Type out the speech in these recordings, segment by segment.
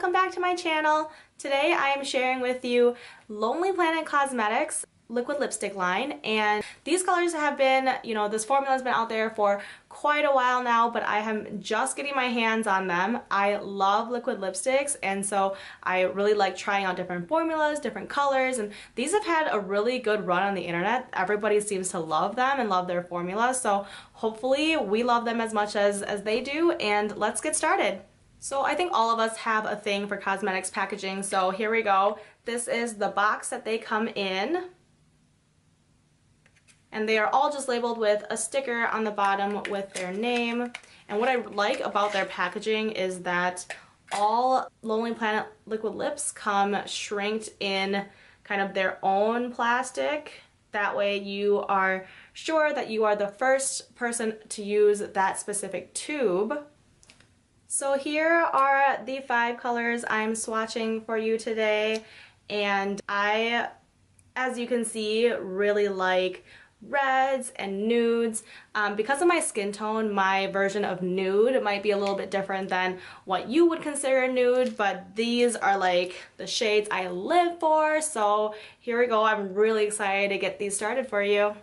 welcome back to my channel. Today I am sharing with you Lonely Planet Cosmetics liquid lipstick line, and these colors have been, this formula has been out there for quite a while now, but I am just getting my hands on them. I love liquid lipsticks, and so I really like trying out different formulas, different colors, and these have had a really good run on the internet. Everybody seems to love them and love their formulas, so hopefully we love them as much as they do, and let's get started. So I think all of us have a thing for cosmetics packaging, so here we go. This is the box that they come in. And they are all just labeled with a sticker on the bottom with their name. And what I like about their packaging is that all Lonely Planet liquid lips come shrinked in kind of their own plastic. That way you are sure that you are the first person to use that specific tube. So here are the 5 colors I'm swatching for you today. And I, as you can see, really like reds and nudes. Because of my skin tone, my version of nude might be a little bit different than what you would consider a nude, but these are like the shades I live for. So here we go. I'm really excited to get these started for you.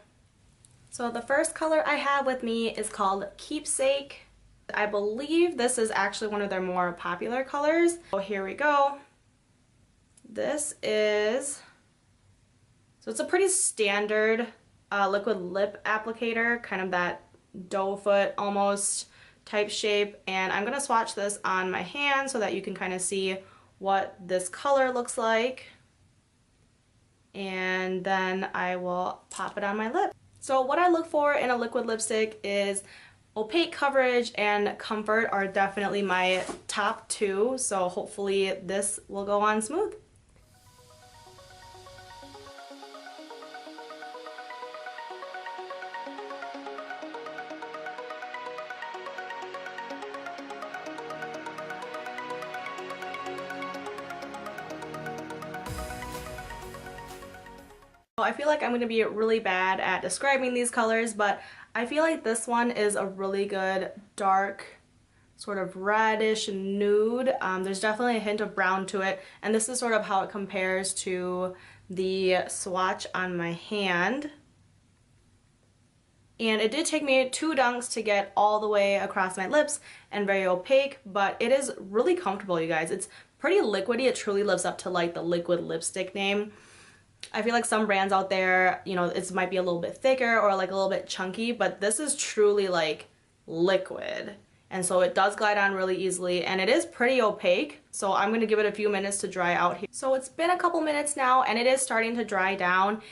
So the first color I have with me is called Keepsake. I believe this is actually one of their more popular colors. So here we go. This is, so it's a pretty standard liquid lip applicator, kind of that doe foot almost type shape, and I'm gonna swatch this on my hand so that you can kind of see what this color looks like, and then I will pop it on my lip. So what I look for in a liquid lipstick is opaque coverage and comfort are definitely my top 2, so hopefully this will go on smooth. I feel like I'm going to be really bad at describing these colors, but I feel like this one is a really good dark sort of reddish nude. There's definitely a hint of brown to it, and this is sort of how it compares to the swatch on my hand. And it did take me 2 dunks to get all the way across my lips and very opaque, but it is really comfortable, you guys. It's pretty liquidy. It truly lives up to like the liquid lipstick name. I feel like some brands out there, it might be a little bit thicker or like a little bit chunky, but this is truly like liquid. And so it does glide on really easily, and it is pretty opaque. So I'm going to give it a few minutes to dry out here. So it's been a couple minutes now, and it is starting to dry down.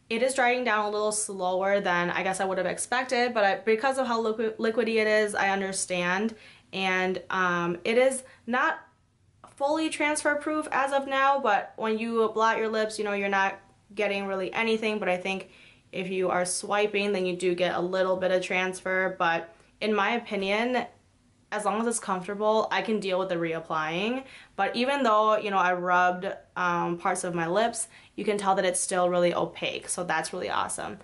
It is drying down a little slower than I guess I would have expected, but because of how liquidy it is, I understand. And it is not fully transfer proof as of now, but when you blot your lips, you're not getting really anything, but I think if you are swiping, then you do get a little bit of transfer. But in my opinion, as long as it's comfortable, I can deal with the reapplying. But even though, I rubbed parts of my lips, you can tell that it's still really opaque, so that's really awesome.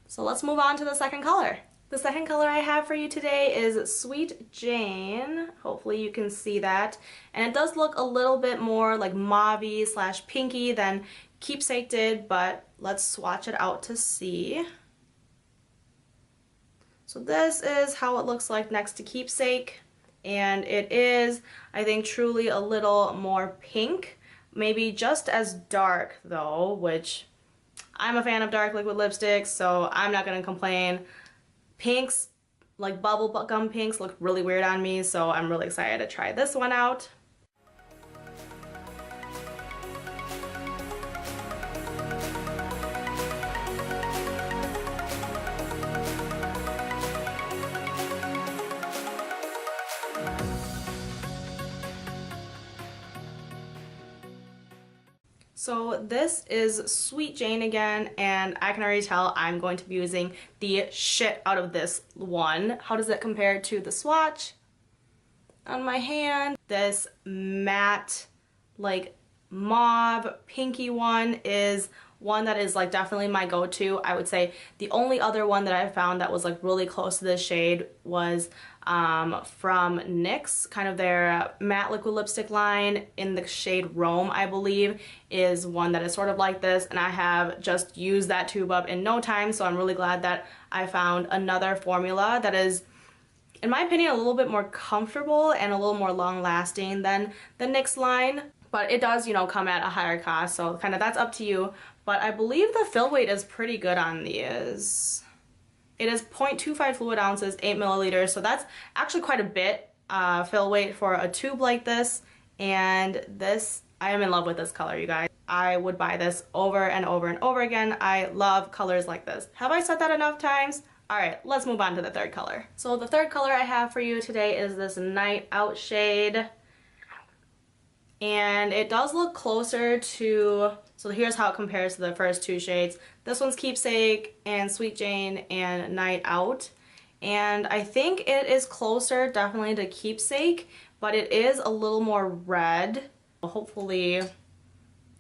So let's move on to the second color. The second color I have for you today is Sweet Jane. Hopefully you can see that. And it does look a little bit more like mauve-y / pinky than Keepsake did, but let's swatch it out to see. So this is how it looks like next to Keepsake. And it is, I think, truly a little more pink. Maybe just as dark though, which I'm a fan of dark liquid lipsticks, so I'm not gonna complain. Pinks, like bubble gum pinks, look really weird on me, so I'm really excited to try this one out. So this is Sweet Jane again, and I can already tell I'm going to be using the shit out of this one. How does it compare to the swatch on my hand? This matte, like mauve, pinky one is one that is like definitely my go-to. I would say the only other one that I found that was like really close to this shade was from NYX, kind of their matte liquid lipstick line in the shade Rome, I believe, is one that is sort of like this, and I have just used that tube up in no time, so I'm really glad that I found another formula that is, in my opinion, a little bit more comfortable and a little more long-lasting than the NYX line. But it does, you know, come at a higher cost, so kind of that's up to you. But I believe the fill weight is pretty good on these. It is 0.25 fluid ounces, 8 milliliters, so that's actually quite a bit fill weight for a tube like this. And this, I am in love with this color, you guys. I would buy this over and over and over again. I love colors like this. Have I said that enough times? All right, let's move on to the third color. So the third color I have for you today is this Night Out shade. And it does look closer to, so here's how it compares to the first two shades. This one's Keepsake and Sweet Jane and Night Out. And I think it is closer definitely to Keepsake, but it is a little more red. Hopefully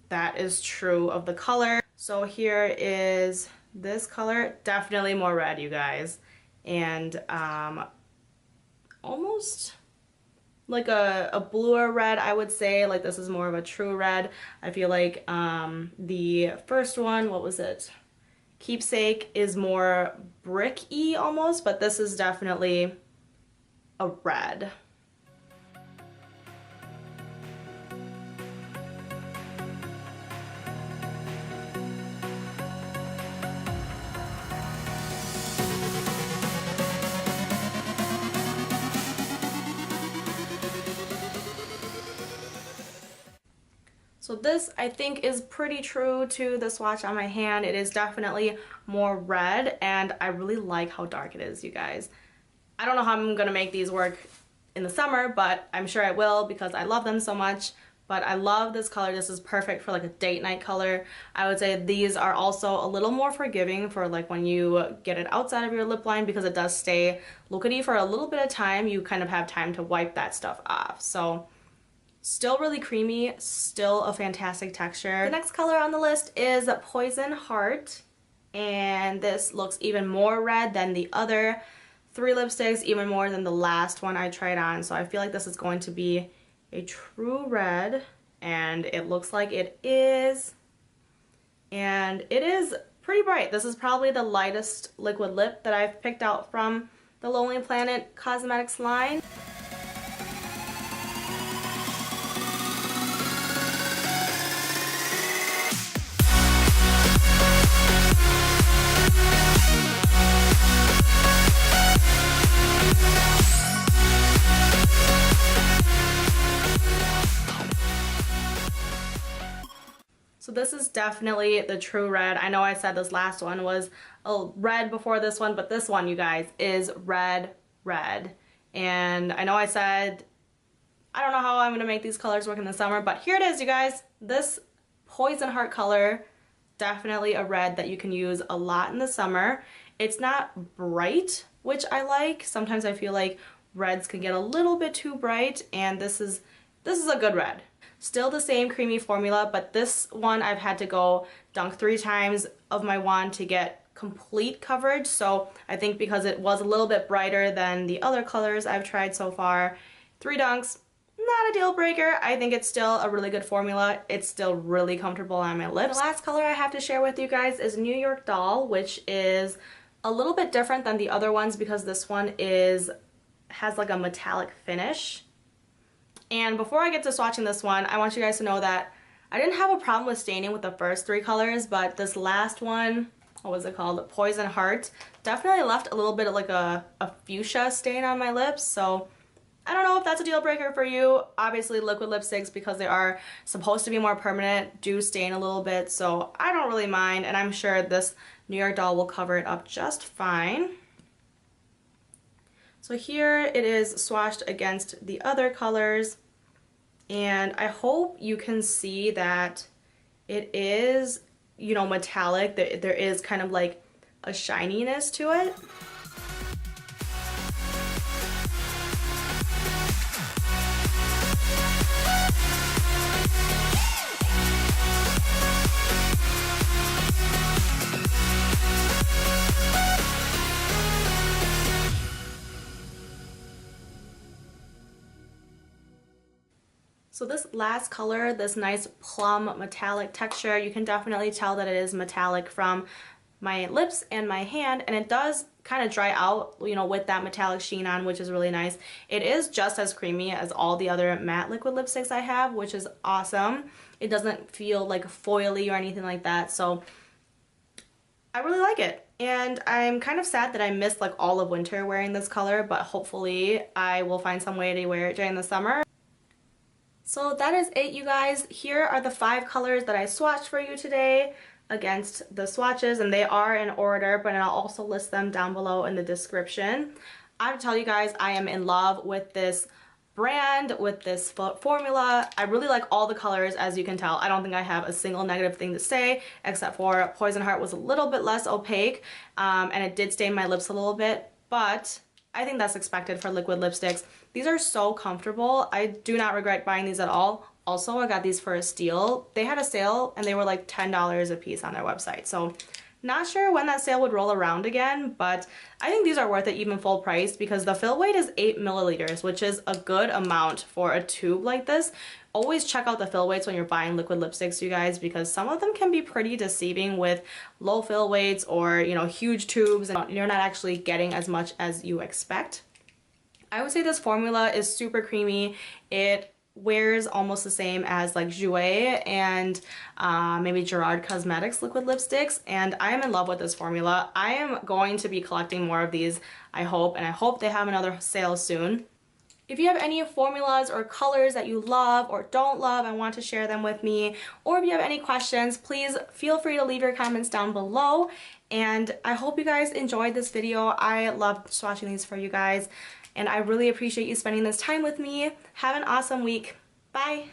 that is true of the color. So here is this color, definitely more red, you guys. And almost like a bluer red, I would say. Like this is more of a true red. I feel like the first one, what was it? Keepsake is more brick-y almost, but this is definitely a red. So this, I think, is pretty true to the swatch on my hand. It is definitely more red, and I really like how dark it is, you guys. I don't know how I'm gonna make these work in the summer, but I'm sure I will because I love them so much. But I love this color. This is perfect for like a date night color. I would say these are also a little more forgiving for like when you get it outside of your lip line, because it does stay liquidy for a little bit of time. You kind of have time to wipe that stuff off. So still really creamy, still a fantastic texture. The next color on the list is Poison Heart, and this looks even more red than the other three lipsticks, even more than the last one I tried on. So I feel like this is going to be a true red, and it looks like it is. And it is pretty bright. This is probably the lightest liquid lip that I've picked out from the Lonely Planet Cosmetics line. So this is definitely the true red. I know I said this last one was a red before this one, but this one, you guys, is red, red. And I know I said, I don't know how I'm gonna make these colors work in the summer, but here it is, you guys. This Poison Heart color, definitely a red that you can use a lot in the summer. It's not bright, which I like. Sometimes I feel like reds can get a little bit too bright, and this is a good red. Still the same creamy formula, but this one I've had to go dunk 3 times of my wand to get complete coverage. So I think because it was a little bit brighter than the other colors I've tried so far, 3 dunks, not a deal breaker. I think it's still a really good formula. It's still really comfortable on my lips. The last color I have to share with you guys is New York Doll, which is a little bit different than the other ones because this one has like a metallic finish. And before I get to swatching this one, I want you guys to know that I didn't have a problem with staining with the first 3 colors, but this last one, what was it called? Poison Heart, definitely left a little bit of like a fuchsia stain on my lips. So I don't know if that's a deal breaker for you. Obviously liquid lipsticks, because they are supposed to be more permanent, do stain a little bit. So I don't really mind, and I'm sure this New York Doll will cover it up just fine. So here it is swatched against the other colors, and I hope you can see that it is, you know, metallic. There is kind of like a shininess to it. So this last color, this nice plum metallic texture, you can definitely tell that it is metallic from my lips and my hand, and it does kind of dry out, you know, with that metallic sheen on, which is really nice. It is just as creamy as all the other matte liquid lipsticks I have, which is awesome. It doesn't feel like foily or anything like that, so I really like it. And I'm kind of sad that I missed like all of winter wearing this color, but hopefully I will find some way to wear it during the summer. So that is it, you guys. Here are the 5 colors that I swatched for you today against the swatches, and they are in order, but I'll also list them down below in the description. I have to tell you guys, I am in love with this brand, with this formula. I really like all the colors, as you can tell. I don't think I have a single negative thing to say, except for Poison Heart was a little bit less opaque, and it did stain my lips a little bit, but I think that's expected for liquid lipsticks. These are so comfortable. I do not regret buying these at all. Also, I got these for a steal. They had a sale and they were like $10 a piece on their website. So not sure when that sale would roll around again, but I think these are worth it even full price because the fill weight is 8 milliliters, which is a good amount for a tube like this. Always check out the fill weights when you're buying liquid lipsticks, you guys, because some of them can be pretty deceiving with low fill weights or, you know, huge tubes, and you're not actually getting as much as you expect. I would say this formula is super creamy. It wears almost the same as like Jouer and maybe Gerard Cosmetics liquid lipsticks, and I am in love with this formula. I am going to be collecting more of these, I hope, and I hope they have another sale soon. If you have any formulas or colors that you love or don't love and want to share them with me, or if you have any questions, please feel free to leave your comments down below. And I hope you guys enjoyed this video. I love swatching these for you guys, and I really appreciate you spending this time with me. Have an awesome week. Bye!